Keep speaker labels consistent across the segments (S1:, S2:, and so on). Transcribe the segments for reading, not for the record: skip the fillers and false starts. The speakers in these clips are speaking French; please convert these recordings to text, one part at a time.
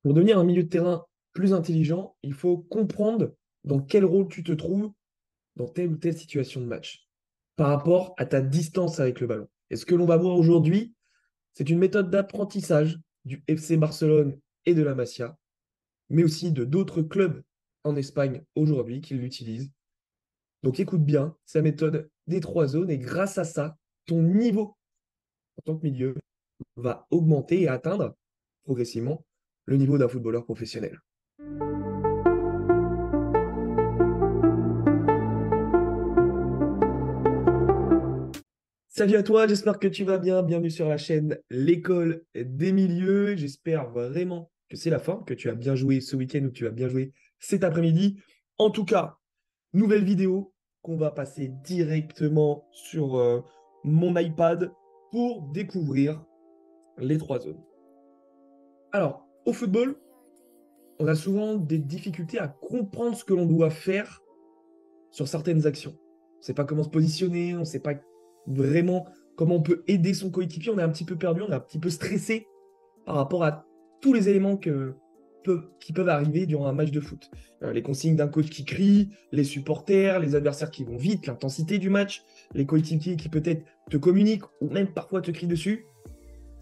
S1: Pour devenir un milieu de terrain plus intelligent, il faut comprendre dans quel rôle tu te trouves dans telle ou telle situation de match par rapport à ta distance avec le ballon. Et ce que l'on va voir aujourd'hui, c'est une méthode d'apprentissage du FC Barcelone et de la Masia, mais aussi de d'autres clubs en Espagne aujourd'hui qui l'utilisent. Donc écoute bien, c'est la méthode des trois zones et grâce à ça, ton niveau en tant que milieu va augmenter et atteindre progressivement le niveau d'un footballeur professionnel. Salut à toi, j'espère que tu vas bien. Bienvenue sur la chaîne L'école des milieux. J'espère vraiment que c'est la forme, que tu as bien joué ce week-end ou que tu as bien joué cet après-midi. En tout cas, nouvelle vidéo qu'on va passer directement sur mon iPad pour découvrir les trois zones. Alors, au football, on a souvent des difficultés à comprendre ce que l'on doit faire sur certaines actions. On ne sait pas comment se positionner, on ne sait pas vraiment comment on peut aider son coéquipier. On est un petit peu perdu, on est un petit peu stressé par rapport à tous les éléments qui peuvent arriver durant un match de foot. Les consignes d'un coach qui crie, les supporters, les adversaires qui vont vite, l'intensité du match, les coéquipiers qui peut-être te communiquent ou même parfois te crient dessus.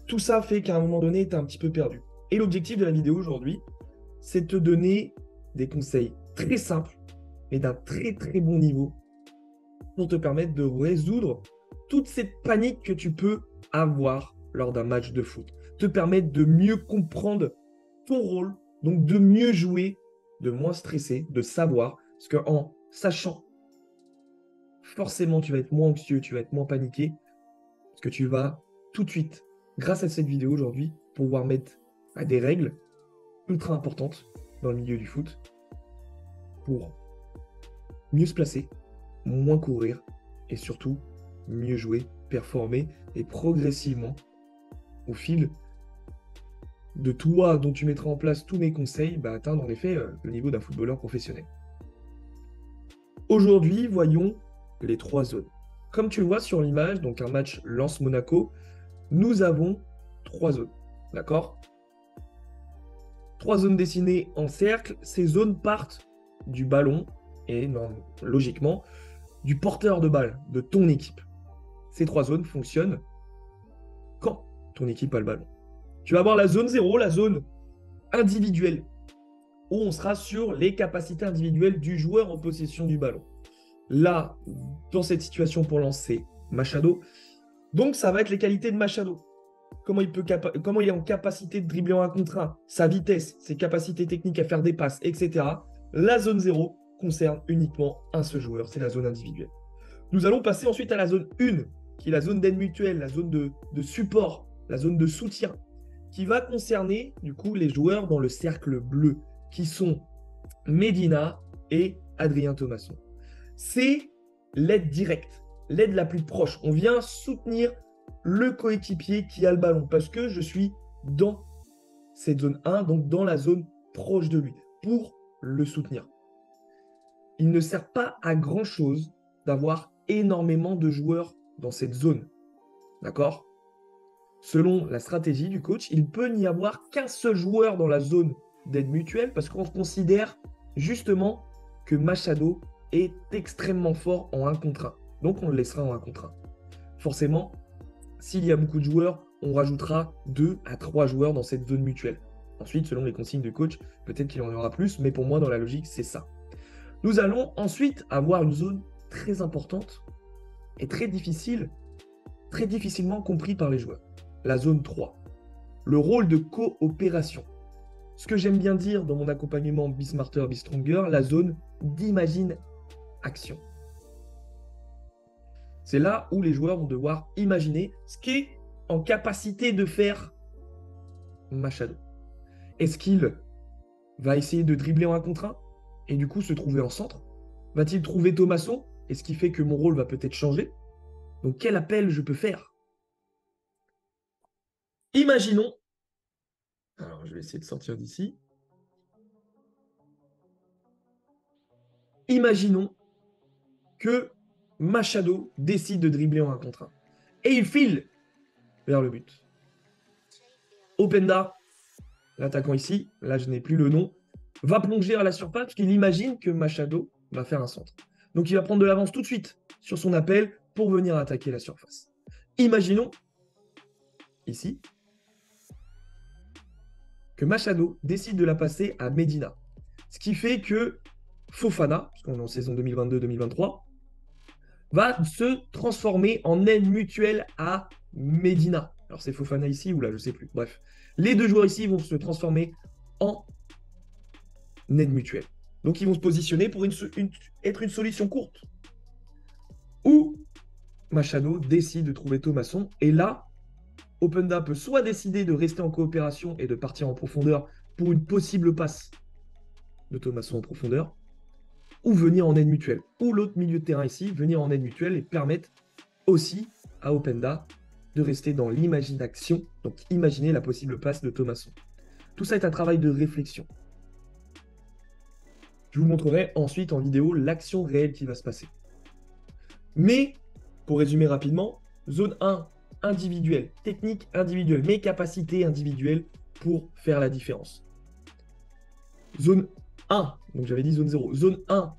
S1: Tout ça fait qu'à un moment donné, tu es un petit peu perdu. Et l'objectif de la vidéo aujourd'hui, c'est de te donner des conseils très simples, mais d'un très très bon niveau, pour te permettre de résoudre toute cette panique que tu peux avoir lors d'un match de foot. Te permettre de mieux comprendre ton rôle, donc de mieux jouer, de moins stresser, de savoir, parce qu'en sachant, forcément tu vas être moins anxieux, tu vas être moins paniqué, parce que tu vas tout de suite, grâce à cette vidéo aujourd'hui, pouvoir mettre à des règles ultra importantes dans le milieu du foot pour mieux se placer, moins courir et surtout mieux jouer, performer et progressivement, au fil de toi dont tu mettras en place tous mes conseils, atteindre en effet le niveau d'un footballeur professionnel. Aujourd'hui, voyons les trois zones. Comme tu le vois sur l'image, donc un match Lens-Monaco, nous avons trois zones. D'accord? Trois zones dessinées en cercle. Ces zones partent du ballon et non, logiquement du porteur de balle de ton équipe. Ces trois zones fonctionnent quand ton équipe a le ballon. Tu vas avoir la zone 0, la zone individuelle, où on sera sur les capacités individuelles du joueur en possession du ballon. Là, dans cette situation pour lancer Machado, donc ça va être les qualités de Machado. Comment il est en capacité de dribbler en 1 contre 1, sa vitesse, ses capacités techniques à faire des passes, etc. La zone 0 concerne uniquement un seul joueur, c'est la zone individuelle. Nous allons passer ensuite à la zone 1, qui est la zone d'aide mutuelle, la zone de support, la zone de soutien, qui va concerner du coup les joueurs dans le cercle bleu, qui sont Medina et Adrien Thomasson. C'est l'aide directe, l'aide la plus proche. On vient soutenir le coéquipier qui a le ballon parce que je suis dans cette zone 1, donc dans la zone proche de lui, pour le soutenir. Il ne sert pas à grand-chose d'avoir énormément de joueurs dans cette zone. D'accord? Selon la stratégie du coach, il peut n'y avoir qu'un seul joueur dans la zone d'aide mutuelle parce qu'on considère justement que Machado est extrêmement fort en 1 contre 1. Donc on le laissera en 1 contre 1. Forcément, s'il y a beaucoup de joueurs, on rajoutera 2 à 3 joueurs dans cette zone mutuelle. Ensuite, selon les consignes du coach, peut-être qu'il y en aura plus, mais pour moi, dans la logique, c'est ça. Nous allons ensuite avoir une zone très importante et très difficilement comprise par les joueurs. La zone 3. Le rôle de coopération. Ce que j'aime bien dire dans mon accompagnement Be Smarter, Be Stronger, la zone d'imagine action. C'est là où les joueurs vont devoir imaginer ce qu'est en capacité de faire Machado. Est-ce qu'il va essayer de dribbler en 1 contre 1 et du coup se trouver en centre? Va-t-il trouver Thomasson? Et ce qui fait que mon rôle va peut-être changer. Donc quel appel je peux faire? Imaginons, alors je vais essayer de sortir d'ici. Imaginons que Machado décide de dribbler en 1 contre 1. Et il file vers le but. Openda l'attaquant ici, là je n'ai plus le nom, va plonger à la surface parce qu'il imagine que Machado va faire un centre. Donc il va prendre de l'avance tout de suite sur son appel pour venir attaquer la surface. Imaginons, ici, que Machado décide de la passer à Medina. Ce qui fait que Fofana, parce qu'on est en saison 2022-2023, va se transformer en aide mutuelle à Medina. Alors c'est Fofana ici ou là, je ne sais plus. Bref, les deux joueurs ici vont se transformer en aide mutuelle. Donc ils vont se positionner pour être une solution courte. Ou Machado décide de trouver Thomasson. Et là, Openda peut soit décider de rester en coopération et de partir en profondeur pour une possible passe de Thomasson en profondeur, ou venir en aide mutuelle. Ou l'autre milieu de terrain ici, venir en aide mutuelle et permettre aussi à Openda de rester dans l'imagination, donc imaginer la possible passe de Thomasson. Tout ça est un travail de réflexion. Je vous montrerai ensuite en vidéo l'action réelle qui va se passer. Mais, pour résumer rapidement, zone 1, individuelle, technique individuelle, mes capacités individuelles pour faire la différence. Zone 1, donc j'avais dit zone 0, zone 1,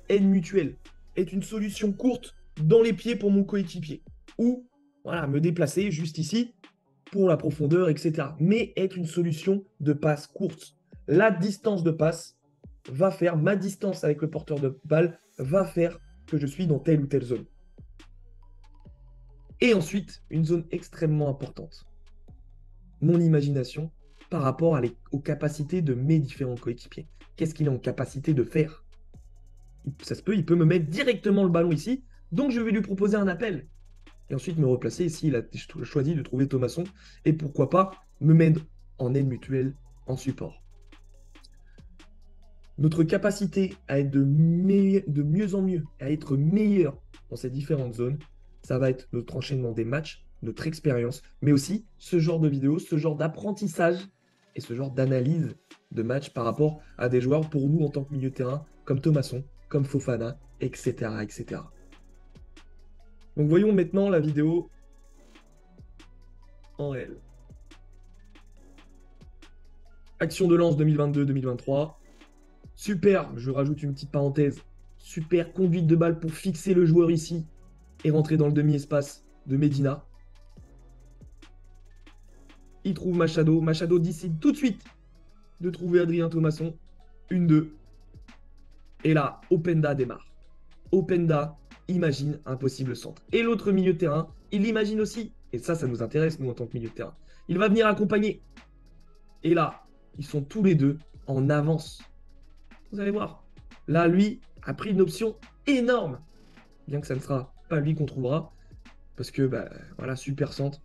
S1: aide mutuelle, est une solution courte dans les pieds pour mon coéquipier. Ou, voilà, me déplacer juste ici pour la profondeur, etc. Mais être une solution de passe courte. La distance de passe va faire, ma distance avec le porteur de balle va faire que je suis dans telle ou telle zone. Et ensuite, une zone extrêmement importante. Mon imagination par rapport aux capacités de mes différents coéquipiers. Qu'est-ce qu'il est en capacité de faire? Ça se peut, il peut me mettre directement le ballon ici, donc je vais lui proposer un appel. Et ensuite me replacer ici, il a choisi de trouver Thomasson, et pourquoi pas me mettre en aide mutuelle, en support. Notre capacité à être de mieux en mieux, à être meilleur dans ces différentes zones, ça va être notre enchaînement des matchs, notre expérience, mais aussi ce genre de vidéos, ce genre d'apprentissage et ce genre d'analyse de match par rapport à des joueurs pour nous en tant que milieu de terrain, comme Thomasson, comme Fofana, etc., etc. Donc voyons maintenant la vidéo en réel. Action de lance 2022-2023. Super, je rajoute une petite parenthèse. Super conduite de balle pour fixer le joueur ici et rentrer dans le demi-espace de Medina. Il trouve Machado. Machado décide tout de suite de trouver Adrien Thomasson. 1-2. Et là, Openda démarre. Openda imagine un possible centre. Et l'autre milieu de terrain, il l'imagine aussi. Et ça nous intéresse, nous, en tant que milieu de terrain. Il va venir accompagner. Et là, ils sont tous les deux en avance. Vous allez voir. Là, lui a pris une option énorme. Bien que ça ne sera pas lui qu'on trouvera. Parce que, voilà, super centre.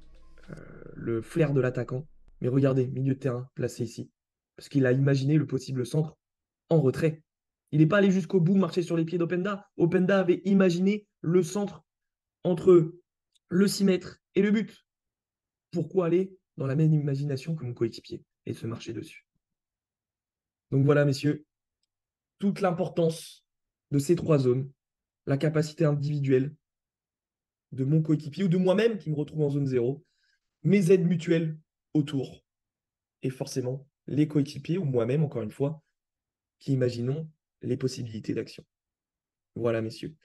S1: Le flair de l'attaquant. Mais regardez, milieu de terrain placé ici. Parce qu'il a imaginé le possible centre en retrait. Il n'est pas allé jusqu'au bout, marcher sur les pieds d'Openda. Openda avait imaginé le centre entre le 6 mètres et le but. Pourquoi aller dans la même imagination que mon coéquipier et se marcher dessus? Donc voilà, messieurs, toute l'importance de ces trois zones, la capacité individuelle de mon coéquipier ou de moi-même qui me retrouve en zone 0, mes aides mutuelles autour et forcément les coéquipiers ou moi-même, encore une fois, qui imaginons les possibilités d'action. Voilà, messieurs.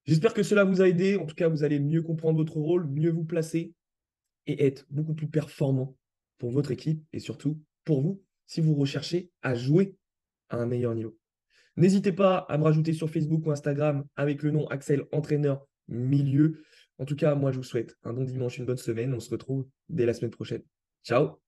S1: J'espère que cela vous a aidé. En tout cas, vous allez mieux comprendre votre rôle, mieux vous placer et être beaucoup plus performant pour votre équipe et surtout pour vous si vous recherchez à jouer à un meilleur niveau. N'hésitez pas à me rajouter sur Facebook ou Instagram avec le nom Axel Entraîneur Milieu. En tout cas, moi, je vous souhaite un bon dimanche, une bonne semaine. On se retrouve dès la semaine prochaine. Ciao!